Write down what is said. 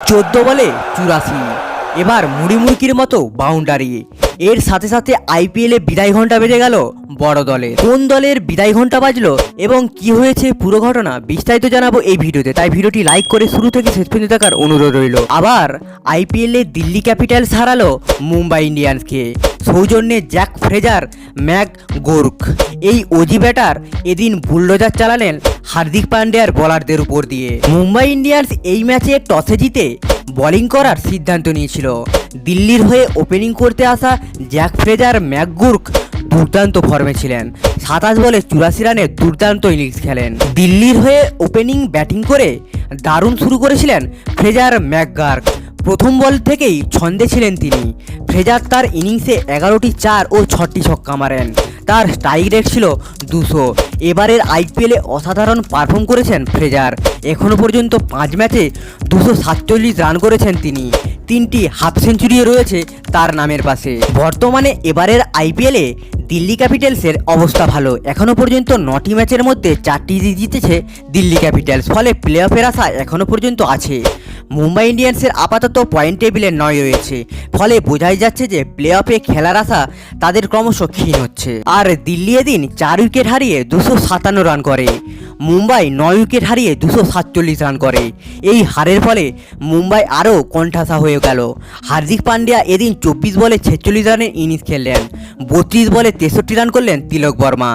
14 বলে 84, এবার মুড়িমুড়কির মতো বাউন্ডারি। এর সাথে সাথে আইপিএলে বিদায় ঘন্টা বেজে গেল বড় দলে। কোন দলের বিদায় ঘন্টা বাজলো এবং কি হয়েছে পুরো ঘটনা বিস্তারিত জানাবো এই ভিডিওতে, তাই ভিডিওটি লাইক করে শুরু থেকে শেষ পর্যন্ত দেখার অনুরোধ রইল। আবার আইপিএলে দিল্লি ক্যাপিটালস হারালো মুম্বাই ইন্ডিয়ান্সকে, সৌজন্যে জ্যাক ফ্রেজার ম্যাকগুর্ক। এই অজি ব্যাটার এদিন বুলডোজার চালালেন হার্দিক পান্ডিয়ার বোলারদের উপর দিয়ে। মুম্বাই ইন্ডিয়ান্স এই ম্যাচে টসে জিতে বোলিং করার সিদ্ধান্ত নিয়েছিল। দিল্লির হয়ে ওপেনিং করতে আসা জ্যাক ফ্রেজার ম্যাকগুর্ক দুর্দান্ত ফর্মে ছিলেন। 27 বলে 84 রানের দুর্দান্ত ইনিংস খেলেন। দিল্লির হয়ে ওপেনিং ব্যাটিং করে দারুণ শুরু করেছিলেন ফ্রেজার ম্যাকগার্ক। প্রথম বল থেকেই ছন্দে ছিলেন তিনি। ফ্রেজার তার ইনিংসে 11টি 4 ও 6টি ছক্কা মারেন। তার স্ট্রাইক রেট ছিল 200। এবারের আইপিএলে অসাধারণ পারফর্ম করেছেন ফ্রেজার। এখনও পর্যন্ত 5 ম্যাচে 247 রান করেছেন তিনি। 3টি হাফ সেঞ্চুরি রয়েছে তার নামের পাশে। বর্তমানে এবারের আইপিএলে দিল্লি ক্যাপিটালসের অবস্থা ভালো। এখনও পর্যন্ত 9টি ম্যাচের মধ্যে 4টি জিতেছে দিল্লি ক্যাপিটালস, ফলে প্লে অফের আশা এখনও পর্যন্ত আছে। মুম্বাই ইন্ডিয়ান্সের আপাতত পয়েন্ট টেবিলে 9 রয়েছে, ফলে বোঝাই যাচ্ছে যে প্লে অফে খেলার আশা তাদের ক্রমশ ক্ষীণ হচ্ছে। আর দিল্লি এদিন 4 উইকেট হারিয়ে 257 রান করে, মুম্বাই 9 উইকেট হারিয়ে 247 রান করে। এই হারের ফলে মুম্বাই আরও কণ্ঠাসা হয়ে গেল। হার্দিক পান্ডিয়া এদিন 24 বলে 46 রানের ইনিংস খেললেন, 32 বলে 63 রান করলেন তিলক বর্মা।